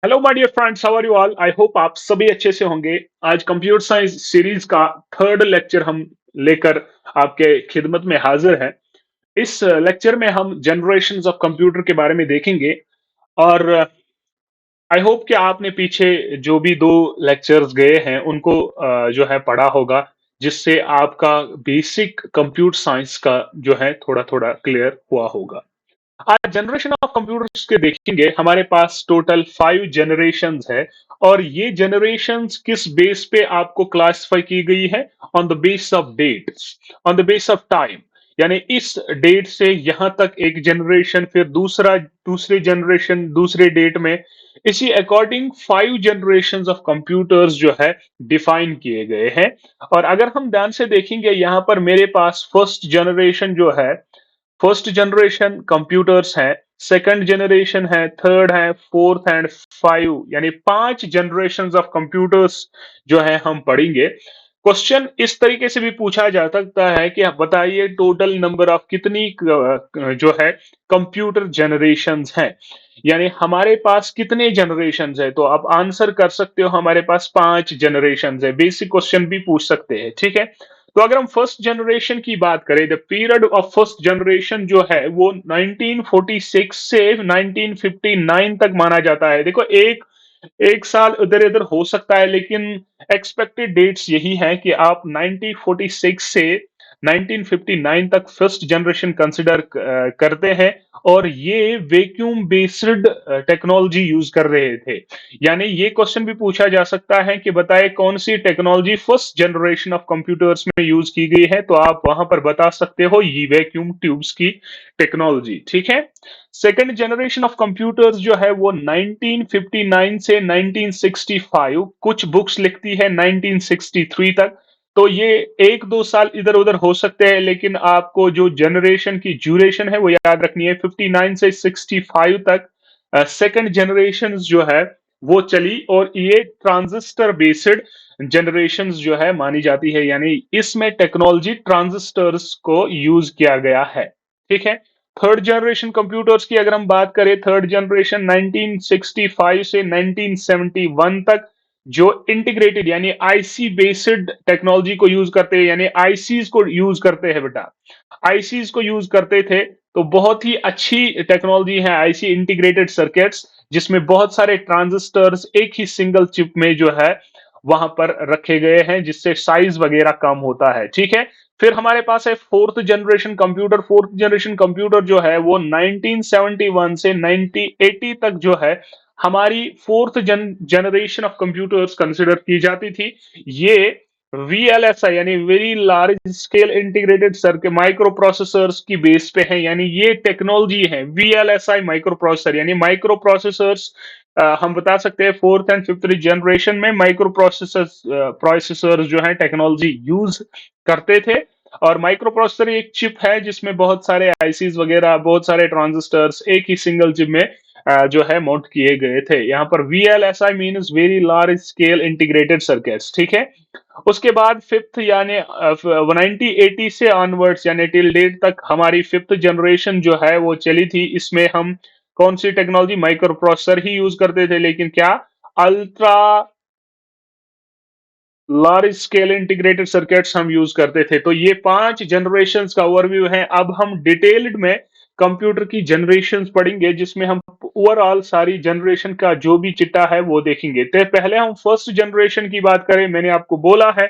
Hello my dear friends, how are you all? I hope आप सभी अच्छे से होंगे। आज कंप्यूटर साइंस सीरीज का थर्ड लेक्चर हम लेकर आपके खिदमत में हाजिर हैं। इस लेक्चर में हम जनरेशंस ऑफ कंप्यूटर के बारे में देखेंगे और आई होप कि आपने पीछे जो भी दो लेक्चर्स गए हैं उनको जो है पढ़ा होगा, जिससे आपका बेसिक कंप्यूटर साइंस का जो है थोड़ा थोड़ा क्लियर हुआ होगा। आज जनरेशन ऑफ कंप्यूटर्स के देखेंगे। हमारे पास टोटल 5 जनरेशंस है और ये जनरेशंस किस बेस पे आपको क्लासिफाई की गई है? On the base of dates, on the base of time. यानी इस डेट से यहां तक एक जनरेशन, फिर दूसरे जनरेशन दूसरे डेट में, इसी अकॉर्डिंग 5 जनरेशंस ऑफ कंप्यूटर्स जो है डिफाइन किए गए हैं। और अगर हम ध्यान से देखेंगे यहाँ पर मेरे पास फर्स्ट जनरेशन जो है, फर्स्ट जनरेशन कंप्यूटर्स हैं, सेकंड जनरेशन है, थर्ड है, फोर्थ एंड फाइव, यानी 5 जनरेशन ऑफ कंप्यूटर्स जो है हम पढ़ेंगे। क्वेश्चन इस तरीके से भी पूछा जा सकता है कि आप बताइए टोटल नंबर ऑफ कितनी जो है कंप्यूटर जनरेशंस हैं, यानी हमारे पास कितने जनरेशंस है। तो आप आंसर कर सकते हो हमारे पास 5 जनरेशंस है। बेसिक क्वेश्चन भी पूछ सकते हैं, ठीक है। तो अगर हम फर्स्ट जनरेशन की बात करें, the period of first generation जो है वो 1946 से 1959 तक माना जाता है। देखो, एक एक साल इधर इधर हो सकता है, लेकिन एक्सपेक्टेड डेट्स यही है कि आप 1946 से 1959 तक फर्स्ट जनरेशन कंसिडर करते हैं। और ये वैक्यूम बेस्ड टेक्नोलॉजी यूज कर रहे थे। यानी ये क्वेश्चन भी पूछा जा सकता है कि बताए कौन सी technology first generation of computers में यूज की गई है, तो आप वहां पर बता सकते हो ये वैक्यूम ट्यूब्स की टेक्नोलॉजी, ठीक है। सेकंड जनरेशन ऑफ कंप्यूटर्स जो है वो 1959 से 1965, कुछ बुक्स लिखती है 1963 तक। तो ये एक दो साल इधर उधर हो सकते हैं, लेकिन आपको जो जनरेशन की ड्यूरेशन है वो याद रखनी है, 59 से 65 तक सेकंड जनरेशन जो है वो चली। और ये ट्रांजिस्टर बेस्ड जनरेशंस जो है मानी जाती है, यानी इसमें टेक्नोलॉजी ट्रांजिस्टर्स को यूज किया गया है, ठीक है। थर्ड जनरेशन कंप्यूटर्स की अगर हम बात करें, थर्ड जनरेशन 1965 से 1971 तक, जो इंटीग्रेटेड यानी आईसी बेस्ड टेक्नोलॉजी को यूज करते हैं, यानी आईसीज को यूज करते हैं बेटा, आईसीज को यूज करते थे। तो बहुत ही अच्छी टेक्नोलॉजी है आईसी, इंटीग्रेटेड सर्किट्स, जिसमें बहुत सारे ट्रांजिस्टर्स एक ही सिंगल चिप में जो है वहां पर रखे गए हैं, जिससे साइज वगैरह कम होता है, ठीक है। फिर हमारे पास है fourth generation computer. Fourth generation computer जो है वो 1971 से 1980 तक जो है हमारी fourth generation of computers consider की जाती थी। ये वीएलएसआई यानी very large scale integrated circuit micro processors की बेस पे है, यानी ये टेक्नोलॉजी है वीएलएसआई माइक्रो प्रोसेसर, यानी माइक्रो प्रोसेसर्स। हम बता सकते हैं फोर्थ एंड फिफ्थ जनरेशन में माइक्रो प्रोसेसर जो है टेक्नोलॉजी यूज करते थे। और माइक्रो प्रोसेसर एक चिप है जिसमें बहुत सारे आईसीज वगैरह, बहुत सारे ट्रांजिस्टर्स एक ही सिंगल चिप में जो है माउंट किए गए थे। यहाँ पर VLSI means very large scale integrated circuits, ठीक है। उसके बाद फिफ्थ यानी 1980 से ऑनवर्ड्स यानी टिल डेट तक हमारी फिफ्थ जनरेशन जो है वो चली थी। इसमें हम कौन सी टेक्नोलॉजी, माइक्रो प्रोसेसर ही यूज करते थे, लेकिन क्या ultra large scale integrated circuits हम यूज करते थे। तो ये 5 जनरेशंस का ओवरव्यू है। अब हम डिटेल्ड में कंप्यूटर की जनरेशंस पढ़ेंगे, जिसमें हम ओवरऑल सारी जनरेशन का जो भी चिट्टा है वो देखेंगे। तो पहले हम फर्स्ट जनरेशन की बात करें, मैंने आपको बोला है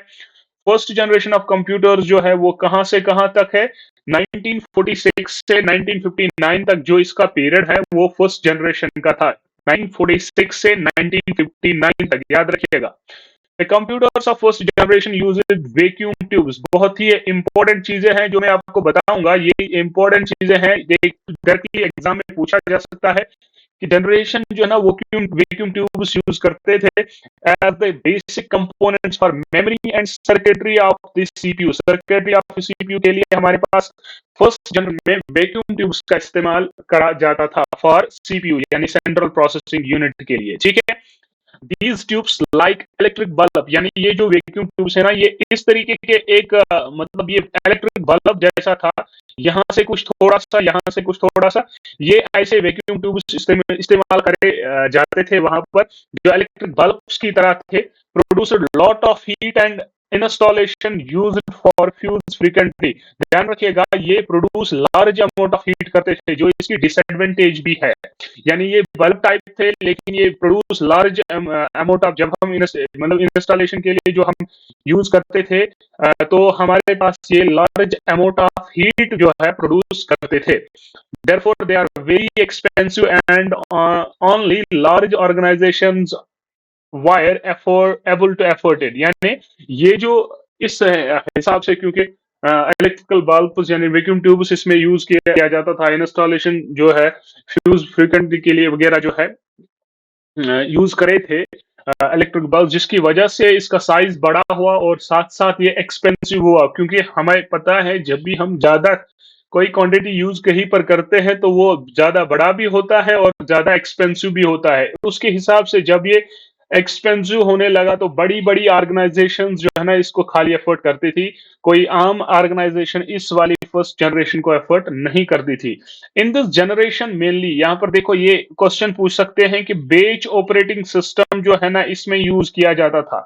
फर्स्ट जनरेशन ऑफ कंप्यूटर्स जो है वो कहां से कहां तक है, 1946 से 1959 तक जो इसका पीरियड है वो फर्स्ट जनरेशन का था। 1946 से 1959 तक याद रखिएगा। The computers of first generation uses vacuum tubes। बहुत ही इंपॉर्टेंट चीजें हैं जो मैं आपको बताऊंगा, ये इंपॉर्टेंट चीजें हैं, घर की एग्जाम में पूछा जा सकता है कि जनरेशन जो है ना वैक्यूम वैक्यूम ट्यूब्स यूज करते थे as the basic components for memory and circuitry of the CPU. Circuitry of CPU के लिए हमारे पास फर्स्ट जनरेशन में वैक्यूम ट्यूब्स का इस्तेमाल करा जाता था फॉर सीपीयू यानी सेंट्रल प्रोसेसिंग यूनिट के लिए, ठीक है। These tubes like electric bulb, यानी ये जो वैक्यूम ट्यूब्स है ना, ये इस तरीके के एक मतलब ये इलेक्ट्रिक बल्ब जैसा था, यहाँ से कुछ थोड़ा सा, यहाँ से कुछ थोड़ा सा, ये ऐसे वैक्यूम ट्यूब्स इस्तेमाल करे जाते थे वहां पर, जो इलेक्ट्रिक बल्ब्स की तरह थे, produced lot of heat and installation used for fuse frequently. ध्यान रखिएगा, ये produce large amount of heat करते थे, जो इसकी डिसएडवांटेज भी है। यानी ये बल्ब टाइप थे, लेकिन ये प्रोड्यूस लार्ज अमाउंट ऑफ, जब हम मतलब इंस्टॉलेशन के लिए जो हम यूज करते थे, तो हमारे पास ये लार्ज अमाउंट ऑफ हीट जो है प्रोड्यूस करते थे। Therefore, they are very expensive and only large organizations were able to afford it। यानी ये जो इस हिसाब से, क्योंकि इलेक्ट्रिकल बल्ब यानी वैक्यूम ट्यूब्स इसमें यूज किया जाता था, इंस्टॉलेशन जो है फ्यूज फ्रीक्वेंसी के लिए वगैरह जो है यूज करे थे इलेक्ट्रिक बल्ब, जिसकी वजह से इसका साइज बड़ा हुआ और साथ साथ ये एक्सपेंसिव हुआ, क्योंकि हमें पता है जब भी हम ज्यादा कोई क्वांटिटी यूज कहीं पर करते हैं तो वो ज्यादा बड़ा भी होता है और ज्यादा एक्सपेंसिव भी होता है। उसके हिसाब से जब ये एक्सपेंसिव होने लगा तो बड़ी बड़ी ऑर्गेनाइजेशन जो है ना इसको खाली एफर्ट करती थी, कोई आम ऑर्गेनाइजेशन इस वाली फर्स्ट जनरेशन को एफर्ट नहीं करती थी। इन दिस जनरेशन मेनली, यहाँ पर देखो ये क्वेश्चन पूछ सकते हैं कि बेच ऑपरेटिंग सिस्टम जो है ना इसमें यूज किया जाता था।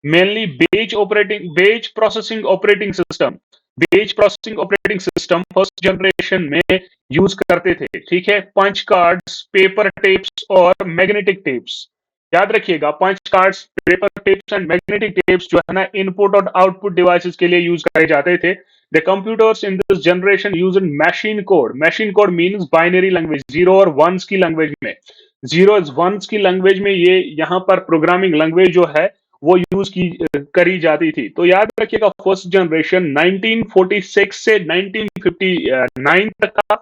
Mainly batch processing operating system, batch processing operating system first generation में यूज करते थे। ठीक है, पंच कार्ड्स, पेपर टेप्स और मैग्नेटिक टेप्स। याद रखिएगा, punch cards, paper tapes and magnetic tapes जो है ना इनपुट और आउटपुट डिवाइसेस के लिए यूज करे जाते थे। The computers in this generation use machine code. Machine code means binary language, zero और वंस की लैंग्वेज में, जीरो वंस की लैंग्वेज में ये यहाँ पर प्रोग्रामिंग लैंग्वेज जो है वो यूज की करी जाती थी। तो याद रखिएगा, फर्स्ट जनरेशन 1946 से 1959 तक था।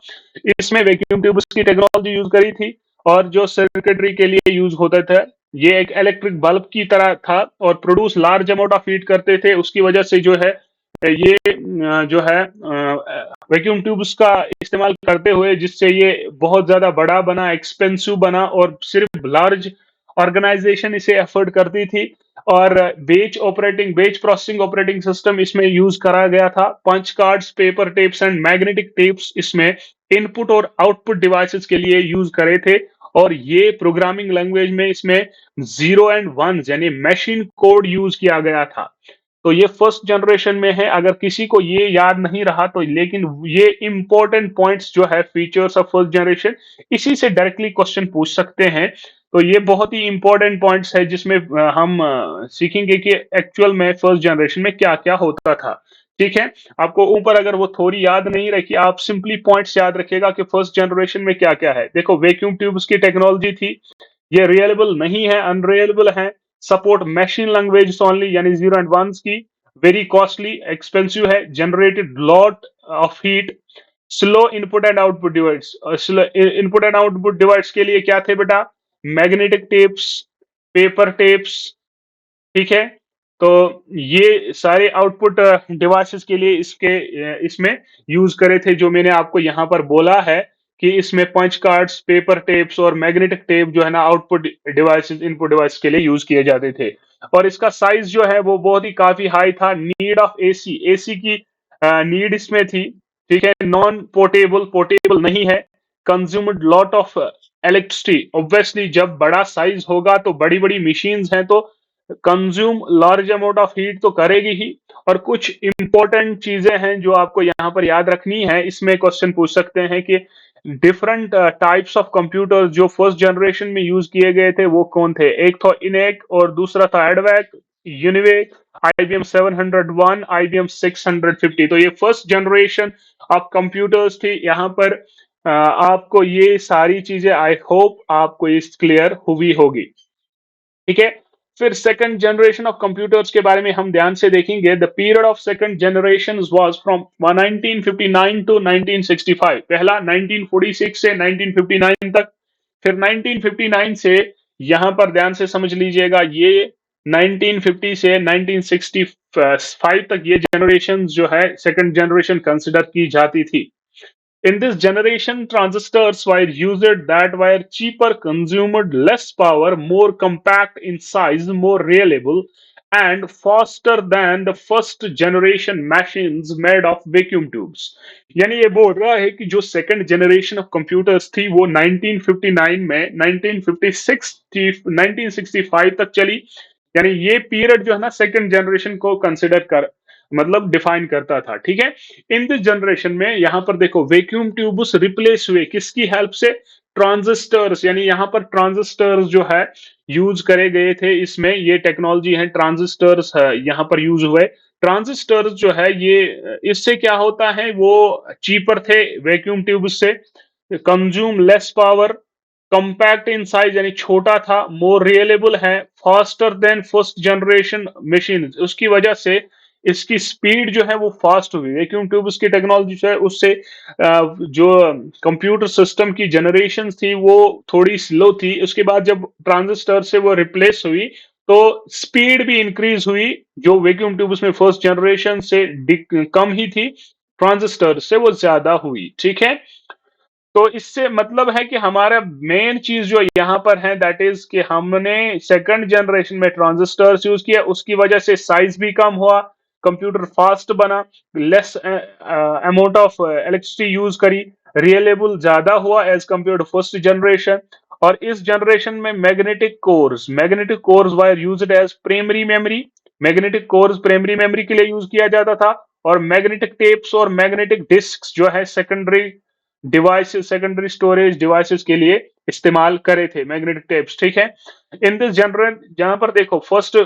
इसमें वैक्यूम ट्यूब्स की टेक्नोलॉजी यूज करी थी, और जो सर्किटरी के लिए यूज होता था, ये एक इलेक्ट्रिक बल्ब की तरह था और produce large amount of heat करते थे। उसकी वजह से जो है ये जो है वैक्यूम ट्यूब्स का इस्तेमाल करते हुए, जिससे ये बहुत ज्यादा बड़ा बना, एक्सपेंसिव बना, और सिर्फ लार्ज ऑर्गेनाइजेशन इसे अफोर्ड करती थी। और बेच प्रोसेसिंग ऑपरेटिंग सिस्टम इसमें यूज करा गया था। Punch cards, paper tapes and magnetic tapes इसमें इनपुट और आउटपुट डिवाइसेस के लिए यूज करे थे। और ये प्रोग्रामिंग लैंग्वेज में इसमें जीरो एंड वन यानी मशीन कोड यूज किया गया था। तो ये फर्स्ट जनरेशन में है। अगर किसी को ये याद नहीं रहा तो, लेकिन ये इंपॉर्टेंट पॉइंट्स जो है फीचर्स ऑफ फर्स्ट जनरेशन, इसी से डायरेक्टली क्वेश्चन पूछ सकते हैं। तो ये बहुत ही इंपॉर्टेंट पॉइंट्स है, जिसमें हम सीखेंगे कि एक्चुअल में फर्स्ट जनरेशन में क्या क्या होता था। ठीक है, आपको ऊपर अगर वो थोड़ी याद नहीं रखी, आप सिंपली पॉइंट्स याद रखिएगा कि फर्स्ट जनरेशन में क्या क्या है। देखो, वैक्यूम ट्यूब्स की टेक्नोलॉजी थी, ये रिलायबल नहीं है, अनरिलायबल है। सपोर्ट मशीन लैंग्वेज ओनली, यानी जीरो एंड वंस की। वेरी कॉस्टली, एक्सपेंसिव है, generated lot of heat. Slow input and output device, input and output device के लिए क्या थे बेटा? Magnetic tapes, paper tapes. ठीक है, तो ये सारे आउटपुट डिवाइसेस के लिए इसमें यूज करे थे, जो मैंने आपको यहाँ पर बोला है कि इसमें पंच कार्ड्स, पेपर टेप्स और मैग्नेटिक टेप जो है ना आउटपुट डिवाइसेस, इनपुट डिवाइस के लिए यूज किए जाते थे। और इसका साइज जो है वो बहुत ही काफी हाई था। नीड ऑफ एसी, एसी की नीड इसमें थी। ठीक है, नॉन पोर्टेबल, पोर्टेबल नहीं है। Consumed lot of electricity, obviously जब बड़ा साइज होगा तो बड़ी बड़ी मशीन्स हैं, तो consume large amount of heat तो करेगी ही। और कुछ इंपॉर्टेंट चीजें हैं जो आपको यहाँ पर याद रखनी है। इसमें क्वेश्चन पूछ सकते हैं कि डिफरेंट टाइप्स ऑफ कंप्यूटर जो फर्स्ट जनरेशन में यूज किए गए थे वो कौन थे? एक था इनेक और दूसरा था एडवैक, यूनिवेक, IBM 701, IBM 650। तो ये फर्स्ट जनरेशन ऑफ कंप्यूटर्स थी। यहाँ पर आपको ये सारी चीजें, आई होप आपको इस क्लियर हुई होगी। ठीक है, फिर सेकंड जनरेशन ऑफ कंप्यूटर्स के बारे में हम ध्यान से देखेंगे। The period of second generation was from 1959 to 1965। पहला 1946 से 1959 तक, फिर 1959 से, यहां पर ध्यान से समझ लीजिएगा, ये 1950 से 1965 तक ये जनरेशन जो है सेकंड जनरेशन कंसिडर की जाती थी। In this generation, transistors were used that were cheaper, consumed less power, more compact in size, more reliable, and faster than the first generation machines made of vacuum tubes. यानी ये बोल रहा है कि जो सेकंड जनरेशन ऑफ कंप्यूटर्स थी वो 1959 में 1956 थी 1965 तक चली। यानी ये पीरियड जो है ना सेकंड जनरेशन को कंसिडर कर मतलब डिफाइन करता था। ठीक है, इन दिस जनरेशन में यहां पर देखो वैक्यूम ट्यूब्स रिप्लेस हुए किसकी हेल्प से? ट्रांजिस्टर्स, यानी यहां पर ट्रांजिस्टर्स जो है यूज करे गए थे। इसमें ये टेक्नोलॉजी है, ट्रांजिस्टर्स है यहां पर यूज हुए। ट्रांजिस्टर्स जो है ये इससे क्या होता है, वो चीपर थे वैक्यूम ट्यूब से, consume less power, compact in size यानी छोटा था, मोर रियलेबल है, faster than first generation machine. उसकी वजह से इसकी स्पीड जो है वो फास्ट हुई। वैक्यूम ट्यूब्स की टेक्नोलॉजी जो है उससे जो कंप्यूटर सिस्टम की जनरेशन थी वो थोड़ी स्लो थी। उसके बाद जब ट्रांजिस्टर से वो रिप्लेस हुई तो स्पीड भी इंक्रीज हुई, जो वैक्यूम ट्यूब्स में फर्स्ट जनरेशन से कम ही थी, ट्रांजिस्टर से वो ज्यादा हुई। ठीक है, तो इससे मतलब है कि हमारा मेन चीज जो यहाँ पर है दैट इज कि हमने सेकंड जनरेशन में ट्रांजिस्टर्स यूज किया, उसकी वजह से साइज भी कम हुआ, कंप्यूटर फास्ट बना, less amount of electricity use करी, रियलेबल ज्यादा हुआ as compare to first generation. और इस जनरेशन में magnetic cores were used as primary memory, magnetic cores primary memory के लिए यूज किया जाता था, और मैग्नेटिक टेप्स और मैग्नेटिक डिस्क जो है secondary devices, secondary storage devices के लिए इस्तेमाल करे थे मैग्नेटिक टेप्स। ठीक है, इन दिस जनरल जहां पर देखो फर्स्ट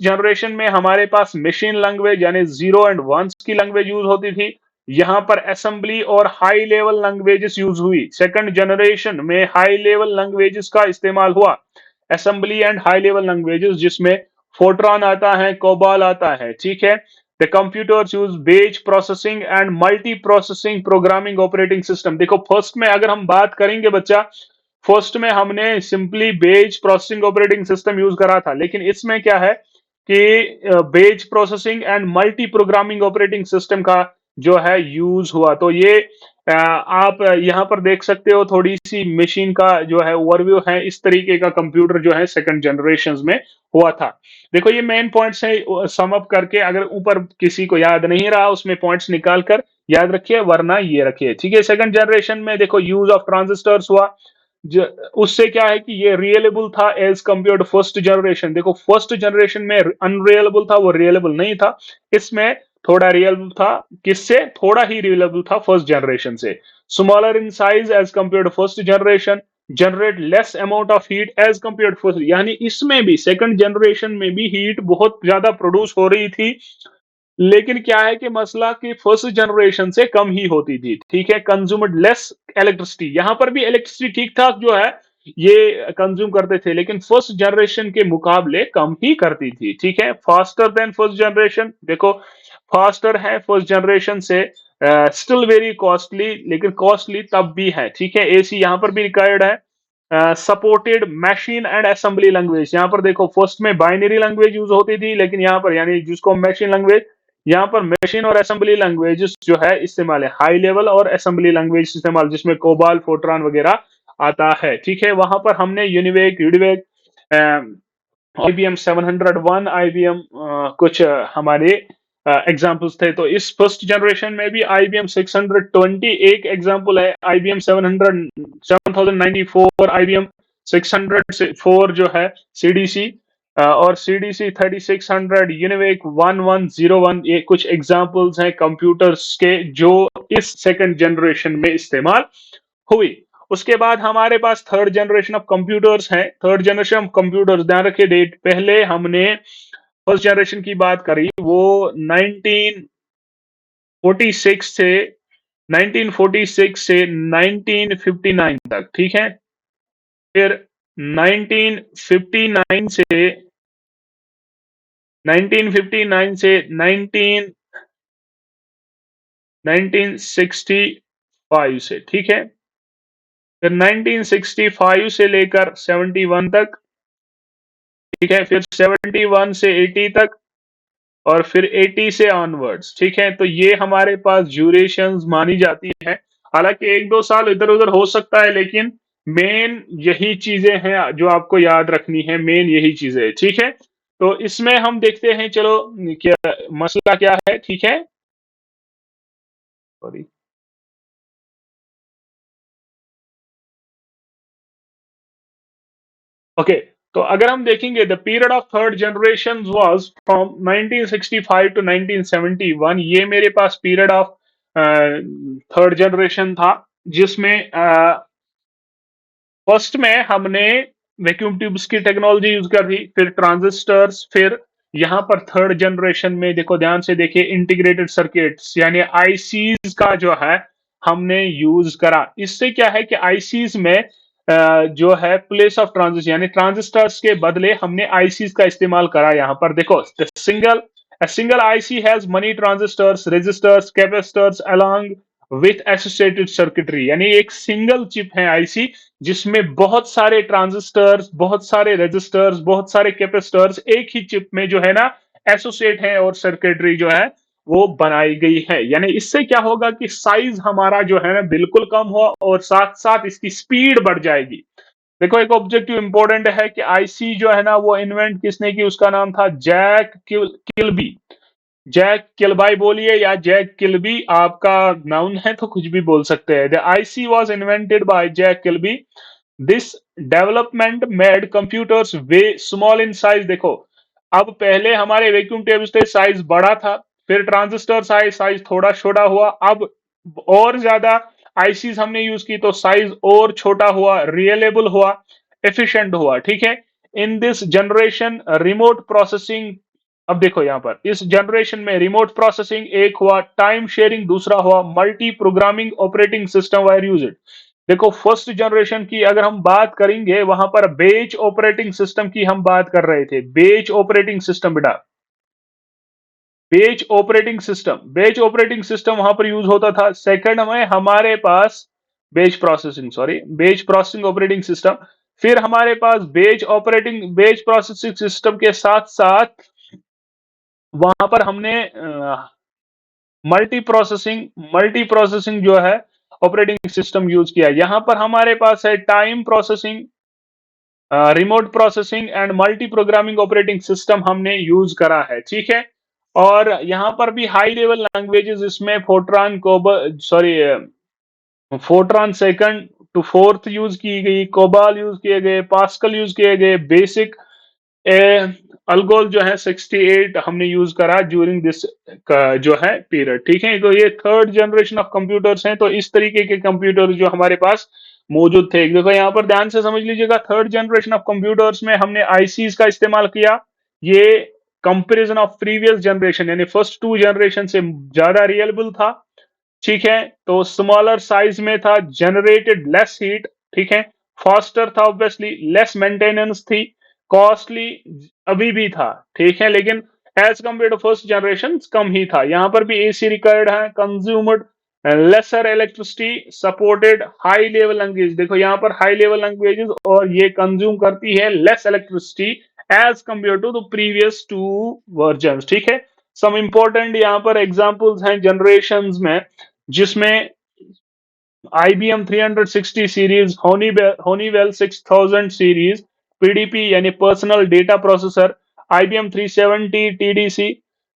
जनरेशन में हमारे पास मशीन लैंग्वेज यानी जीरो एंड वंस की लैंग्वेज यूज होती थी। यहां पर असेंबली और हाई लेवल लैंग्वेजेस यूज हुई। सेकंड जनरेशन में हाई लेवल लैंग्वेजेस का इस्तेमाल हुआ, assembly and high level languages, जिसमें फोर्ट्रॉन आता है, कोबाल आता है। ठीक है, the computers use batch processing and multi processing programming operating system. देखो फर्स्ट में अगर हम बात करेंगे बच्चा, फर्स्ट में हमने simply batch processing operating system use करा था, लेकिन इसमें क्या है कि batch processing and multi programming operating system का जो है यूज हुआ। तो ये आप यहाँ पर देख सकते हो थोड़ी सी मशीन का जो है ओवरव्यू है, इस तरीके का कंप्यूटर जो है सेकंड जनरेशन में हुआ था। देखो ये मेन पॉइंट्स है, सम अप करके अगर ऊपर किसी को याद नहीं रहा उसमें पॉइंट्स निकाल कर याद रखिए, वरना ये रखिए। ठीक है, सेकंड जनरेशन में देखो यूज ऑफ ट्रांजिस्टर्स हुआ, उससे क्या है कि ये रियलेबल था as compare to first generation. देखो फर्स्ट जनरेशन में अनरियलेबल था, वो रियलेबल नहीं था। इसमें थोड़ा रियलेबल था, किससे? थोड़ा ही रियलेबल था फर्स्ट जनरेशन से। Smaller in size as compare to first generation, generate less amount of heat as compare to first. यानी इसमें भी सेकंड जनरेशन में भी हीट बहुत ज्यादा प्रोड्यूस हो रही थी, लेकिन क्या है कि मसला कि फर्स्ट जनरेशन से कम ही होती थी। ठीक है, कंज्यूम्ड लेस इलेक्ट्रिसिटी, यहां पर भी इलेक्ट्रिसिटी ठीक ठाक जो है ये कंज्यूम करते थे, लेकिन फर्स्ट जनरेशन के मुकाबले कम ही करती थी। ठीक है, फास्टर देन फर्स्ट जनरेशन, देखो फास्टर है फर्स्ट जनरेशन से, स्टिल वेरी कॉस्टली, लेकिन कॉस्टली तब भी है। ठीक है, एसी यहां पर भी रिक्वायर्ड है। Supported machine and assembly language, यहाँ पर देखो फर्स्ट में बाइनरी लैंग्वेज यूज होती थी, लेकिन यहाँ पर यानी जिसको मशीन लैंग्वेज, यहाँ पर मशीन और असेंबली लैंग्वेजेस जो है इस्तेमाल है, हाई लेवल और असेंबली लैंग्वेज इस्तेमाल, जिसमें कोबाल फोर्ट्रान वगैरह आता है। ठीक है, वहां पर हमने यूनिवेक यूनिवेक आईबीएम 701 आईबीएम कुछ हमारे एग्जाम्पल्स थे। तो इस फर्स्ट जनरेशन में भी आईबीएम 620 एक एग्जाम्पल है, आईबीएम 7094, आईबीएम 604 जो है सीडीसी, और सीडीसी 3600, यूनिवेक 1101, ये कुछ एग्जाम्पल्स हैं कंप्यूटर्स के जो इस सेकंड जनरेशन में इस्तेमाल हुई। उसके बाद हमारे पास थर्ड जनरेशन ऑफ कंप्यूटर्स हैं। थर्ड जनरेशन ऑफ कंप्यूटर्स, ध्यान रखिए डेट, पहले हमने फर्स्ट जनरेशन की बात करी वो 1946 से 1946 से 1959 तक। ठीक है, फिर 1959 से 1959 से 1965 से, ठीक है, फिर 1965 से लेकर 71 तक, ठीक है, फिर 71 से 80 तक, और फिर 80 से ऑनवर्ड्स। ठीक है, तो ये हमारे पास ड्यूरेशंस मानी जाती है। हालाँकि 1-2 साल इधर-उधर हो सकता है, लेकिन मेन यही चीज़ें हैं जो आपको याद रखनी है, मेन यही चीज़ें हैं, ठीक है? तो इसमें हम देखते हैं, चलो क्या मसला क्या है, ठीक है? सॉरी। ओके, तो अगर हम देखेंगे the period of third generation was from 1965 to 1971, ये मेरे पास पीरियड ऑफ थर्ड जनरेशन था, जिसमें फर्स्ट में हमने वैक्यूम ट्यूब्स की टेक्नोलॉजी यूज़ करी, फिर ट्रांजिस्टर्स, फिर यहाँ पर थर्ड जनरेशन में देखो, ध्यान से देखिए, इंटीग्रेटेड सर्किट्स यानी आईसीज़ का जो है हमने यूज़ करा। इससे क्या है कि आईसीज़ में जो है प्लेस ऑफ ट्रांजिस्टर यानी ट्रांजिस्टर्स के बदले हमने आईसीज़ का इस्तेमाल करा। यहाँ पर देखो, the single a single IC has many transistors, resistors, capacitors along with associated circuitry, यानी एक सिंगल चिप है आईसी, जिसमें बहुत सारे ट्रांजिस्टर्स, बहुत सारे रेजिस्टर्स, बहुत सारे कैपेसिटर्स एक ही चिप में जो है ना एसोसिएट हैं, और सर्किटरी जो है वो बनाई गई है। यानी इससे क्या होगा कि साइज हमारा जो है ना बिल्कुल कम हुआ, और साथ-साथ इसकी स्पीड बढ़ जाएगी। देखो, एक ऑब्जेक्टिव इंपॉर्टेंट है कि आईसी जो है ना वो इन्वेंट किसने की, उसका नाम था जैक किल्बी। जैक किल्बाई बोलिए या जैक किल्बी, आपका नाउन है तो कुछ भी बोल सकते हैं। The IC was invented by Jack Kilby. This development made computers way small in size. देखो, अब पहले हमारे वैक्यूम ट्यूब्स थे, साइज बड़ा था, फिर ट्रांजिस्टर साइज थोड़ा छोटा हुआ, अब और ज्यादा आईसीज हमने यूज की तो साइज और छोटा हुआ, रियलेबल हुआ, एफिशिएंट हुआ, ठीक है। इन दिस जनरेशन रिमोट प्रोसेसिंग, अब देखो यहां पर इस जनरेशन में रिमोट प्रोसेसिंग एक हुआ, टाइम शेयरिंग दूसरा हुआ, multi programming operating system wire use it. देखो, फर्स्ट जनरेशन की अगर हम बात करेंगे, वहां पर बेज ऑपरेटिंग सिस्टम की हम बात कर रहे थे। बेज ऑपरेटिंग सिस्टम बेटा, बेज ऑपरेटिंग सिस्टम वहां पर यूज होता था। सेकंड में हमारे पास बेज प्रोसेसिंग ऑपरेटिंग सिस्टम। फिर हमारे पास बेज प्रोसेसिंग सिस्टम के साथ साथ वहां पर हमने मल्टी प्रोसेसिंग जो है ऑपरेटिंग सिस्टम यूज किया। यहां पर हमारे पास है time processing, remote processing and multi programming operating system हमने यूज करा है, ठीक है। और यहां पर भी हाई लेवल लैंग्वेजेस इसमें Fortran second to fourth use की गई, कोबाल यूज किए गए, पास्कल यूज किए गए, बेसिक ए अल्गोल जो है 68 हमने यूज करा ड्यूरिंग दिस जो है पीरियड, ठीक है। तो ये थर्ड जनरेशन ऑफ कंप्यूटर्स हैं। तो इस तरीके के कंप्यूटर जो हमारे पास मौजूद थे, देखो यहाँ पर ध्यान से समझ लीजिएगा, थर्ड जनरेशन ऑफ कंप्यूटर्स में हमने आईसीज का इस्तेमाल किया। ये कंपैरिजन ऑफ प्रीवियस जनरेशन यानी फर्स्ट टू जनरेशन से ज्यादा रियलेबल था, ठीक है। तो स्मॉलर साइज में था, जनरेटेड लेस हीट, ठीक है। फास्टर था ऑब्वियसली, लेस मेंटेनेंस थी, कॉस्टली अभी भी था, ठीक है, लेकिन as compare to first generation कम ही था। यहां पर भी एसी रिक्वायर्ड है, consumed lesser electricity, supported high level language. देखो यहाँ पर हाई लेवल लैंग्वेजेस, और ये कंज्यूम करती है less electricity as compare to the previous two version, ठीक है। सम इंपॉर्टेंट यहाँ पर एग्जांपल्स हैं जनरेशंस में, जिसमें IBM 360 सीरीज, होनीवेल 6000 सीरीज, PDP यानी personal data processor, IBM 370 TDC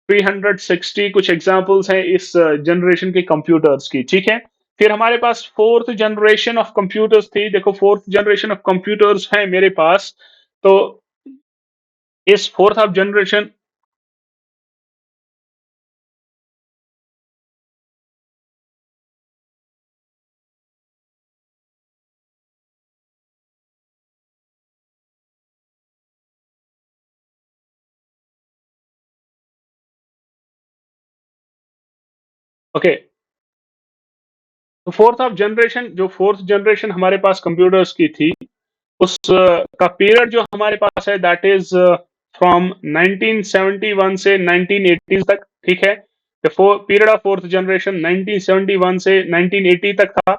360, कुछ एग्जांपल्स हैं इस जनरेशन के कंप्यूटर्स की, ठीक है। फिर हमारे पास फोर्थ जनरेशन ऑफ कंप्यूटर्स थी। देखो, फोर्थ जनरेशन ऑफ कंप्यूटर्स है मेरे पास। तो इस फोर्थ ऑफ जनरेशन, ओके, तो फोर्थ जनरेशन हमारे पास कंप्यूटर्स की थी, उस का पीरियड जो हमारे पास है दैट इज फ्रॉम 1971 से 1980 तक, ठीक है। The period of fourth generation 1971 से 1980 तक था।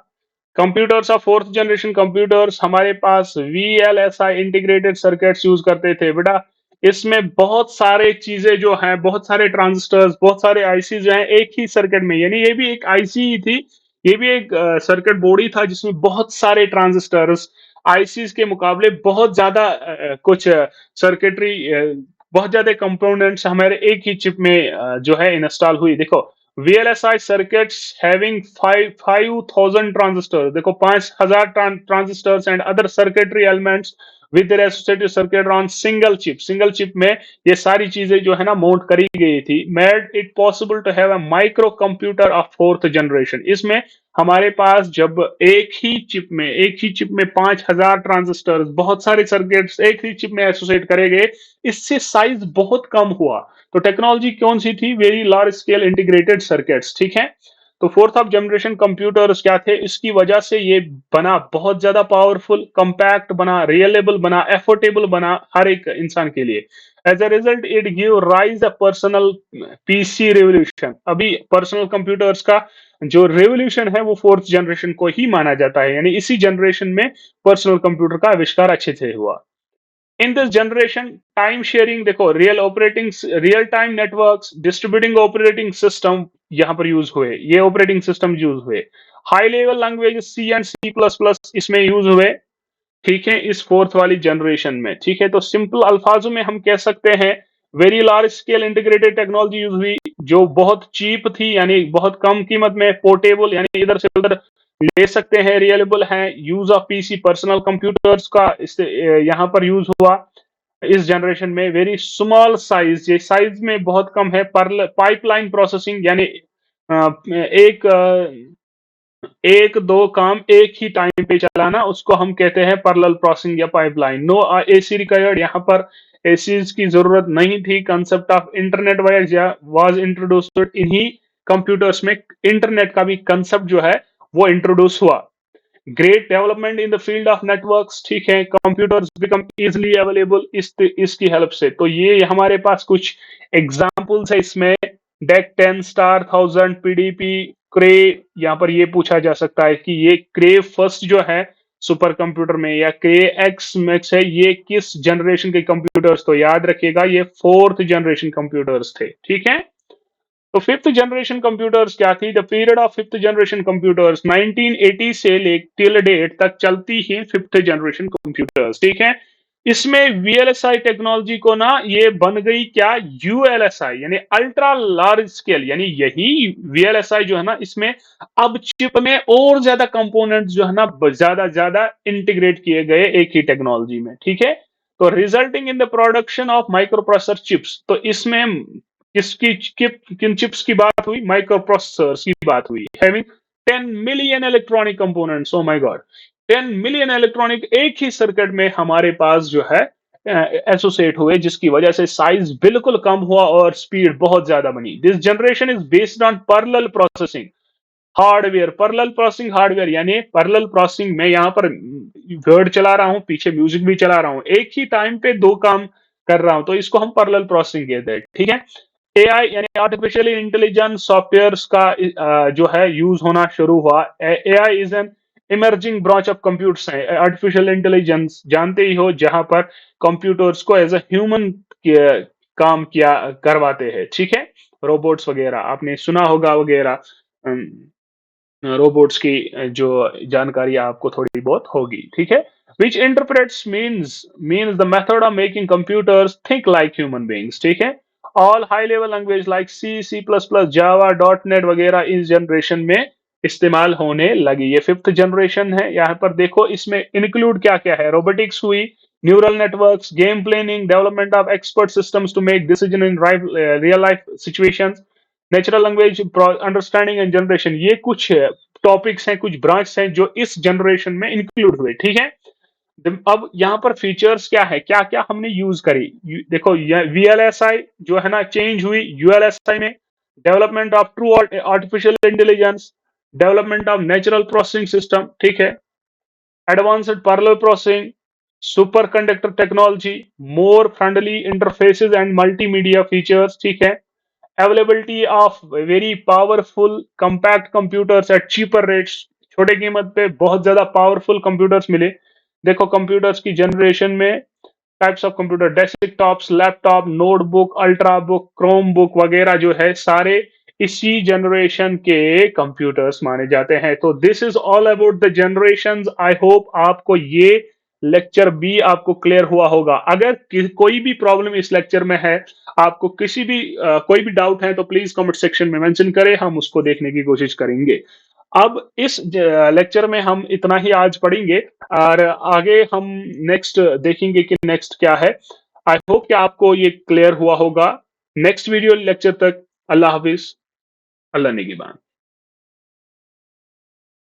Computers of fourth generation computers हमारे पास VLSI इंटीग्रेटेड सर्किट्स यूज करते थे बेटा। इसमें बहुत सारे चीजें जो हैं, बहुत सारे ट्रांजिस्टर्स, बहुत सारे आईसी जो हैं एक ही सर्किट में, यानी ये भी एक आईसी ही थी, ये भी एक सर्किट बोर्ड ही था जिसमें बहुत सारे ट्रांजिस्टर्स आईसीज़ के मुकाबले बहुत ज़्यादा कुछ सर्किटरी बहुत ज़्यादा कंपोनेंट्स हमारे एक ही चिप में जो है इंस्टॉल हुई। देखो वीएलएसआई सर्किट्स हैविंग 5000 ट्रांजिस्टर, देखो 5000 transistors and other circuitry elements with their associated circuit on single chip में ये सारी चीजें जो है ना माउंट करी गई थी, made it possible to have a micro computer of fourth generation. इसमें हमारे पास जब एक ही चिप में 5000 ट्रांजिस्टर, बहुत सारे सर्किट्स एक ही चिप में एसोसिएट करे गए, इससे साइज बहुत कम हुआ। तो टेक्नोलॉजी कौन सी थी? Very large scale integrated circuits, ठीक है। तो फोर्थ ऑफ जनरेशन कंप्यूटर्स क्या थे? इसकी वजह से ये बना बहुत ज्यादा पावरफुल, कंपैक्ट बना, रियलेबल बना, एफोर्डेबल बना हर एक इंसान के लिए। As a result it give rise a personal PC revolution. अभी पर्सनल कंप्यूटर्स का जो रेवोल्यूशन है वो फोर्थ जनरेशन को ही माना जाता है, यानी इसी जनरेशन में पर्सनल कंप्यूटर का आविष्कार अच्छे से हुआ। In this generation time sharing, देखो real time networks, distributing operating system यहाँ पर यूज हुए, ये ऑपरेटिंग सिस्टम यूज हुए। High level language C and C plus plus इसमें यूज हुए, ठीक है, इस फोर्थ वाली जनरेशन में, ठीक है। तो सिंपल अल्फाजों में हम कह सकते हैं very large scale integrated technology use हुई, जो बहुत चीप थी, यानी बहुत कम कीमत में, पोर्टेबल यानी इधर से उधर ले सकते हैं, रियलेबल है। Use of PC personal computers का इससे यहाँ पर यूज हुआ इस जनरेशन में। वेरी स्मॉल साइज, ये साइज में बहुत कम है। पाइपलाइन प्रोसेसिंग यानी एक एक दो काम एक ही टाइम पे चलाना, उसको हम कहते हैं पैरेलल प्रोसेसिंग या पाइपलाइन। नो एसी रिक्वायर्ड, यहाँ पर एसीज की जरूरत नहीं थी। Concept of internet was introduced इन्हीं कंप्यूटर्स में। इंटरनेट का भी कंसेप्ट जो है वो इंट्रोड्यूस हुआ। Great development in the field of networks, ठीक है, कंप्यूटर्स बिकम इजीली अवेलेबल इसकी हेल्प से। तो ये हमारे पास कुछ एग्जांपल्स है इसमें। डेक 10 स्टार 1000 पीडीपी क्रे, यहाँ पर ये पूछा जा सकता है कि ये क्रे फर्स्ट जो है सुपर कंप्यूटर में, या क्रे एक्स मैक्स है, ये किस जनरेशन के कंप्यूटर्स? तो याद रखिएगा ये फोर्थ जनरेशन कंप्यूटर्स थे, ठीक है। तो फिफ्थ जनरेशन कंप्यूटर्स क्या थी? The period of fifth generation computers 1980 से ले टिल डेट तक चलती ही फिफ्थ जनरेशन कंप्यूटर्स, ठीक है। इसमें वीएलएसआई टेक्नोलॉजी को ना ये बन गई क्या? यूएलएसआई यानी अल्ट्रा लार्ज स्केल, यानी यही वीएलएसआई जो है ना, इसमें अब चिप में और ज्यादा कंपोनेंट्स जो है ना ज्यादा ज्यादा इंटीग्रेट किए गए एक ही टेक्नोलॉजी में, ठीक है। तो resulting in the production of micro processor chips, तो इसमें किसकी किन चिप्स की बात हुई? माइक्रो प्रोसेसर्स की बात हुई। Having 10 million electronic components, oh my God, 10 million electronic एक ही सर्किट में हमारे पास जो है एसोसिएट हुए, जिसकी वजह से साइज बिल्कुल कम हुआ और स्पीड बहुत ज्यादा बनी। This generation is based on parallel processing hardware. Parallel processing hardware यानी पैरेलल प्रोसेसिंग में यहाँ पर वर्ड चला रहा हूँ, पीछे म्यूजिक भी चला रहा हूँ, एक ही टाइम पे दो काम कर रहा हूं, तो इसको हम पैरेलल प्रोसेसिंग कहते हैं, ठीक है। एआई यानी आर्टिफिशियल इंटेलिजेंस सॉफ्टवेयर्स का जो है यूज होना शुरू हुआ। AI is an emerging branch of computer science. Artificial intelligence जानते ही हो, जहां पर कंप्यूटर्स को एज अ ह्यूमन काम किया करवाते हैं, ठीक है। रोबोट्स वगैरह आपने सुना होगा वगैरह, रोबोट्स की जो जानकारी आपको थोड़ी बहुत होगी, ठीक है। Which interprets means the method of making computers think like human beings, ठीक है। All high level language like C, C plus plus, Java, dot net वगैरह इस जनरेशन में इस्तेमाल होने लगी। ये फिफ्थ जनरेशन है। यहाँ पर देखो इसमें इंक्लूड क्या क्या है? रोबोटिक्स हुई, neural networks, game planning, development of expert systems to make decision in real life situations, natural language understanding and generation. ये कुछ टॉपिक्स हैं, कुछ ब्रांच हैं जो इस जनरेशन में इंक्लूड हुए, ठीक है। अब यहाँ पर फीचर्स क्या है, क्या क्या हमने यूज करी? देखो वीएलएसआई जो है ना चेंज हुई यूएलएसआई में। Development of true artificial intelligence, development of natural processing system, ठीक है, advanced parallel processing, super conductor technology, more friendly interfaces and multimedia features, ठीक है। Availability of very powerful compact computers eight cheaper rates, छोटे कीमत पे बहुत ज्यादा powerful computers मिले। देखो कंप्यूटर्स की जनरेशन में types of computer, desktops, laptop, notebook, ultra book, Chrome book वगैरह जो है सारे इसी जनरेशन के कंप्यूटर्स माने जाते हैं। तो this is all about the generations. I hope आपको ये लेक्चर भी आपको क्लियर हुआ होगा। अगर कोई भी प्रॉब्लम इस लेक्चर में है, आपको किसी भी कोई भी डाउट है, तो प्लीज कमेंट सेक्शन में मेंशन करें, हम उसको देखने की कोशिश करेंगे। अब इस लेक्चर में हम इतना ही आज पढ़ेंगे, और आगे हम नेक्स्ट देखेंगे कि नेक्स्ट क्या है। आई होप कि आपको ये क्लियर हुआ होगा। नेक्स्ट वीडियो लेक्चर तक अल्लाह हाफिज, अल्लाह निगहबान।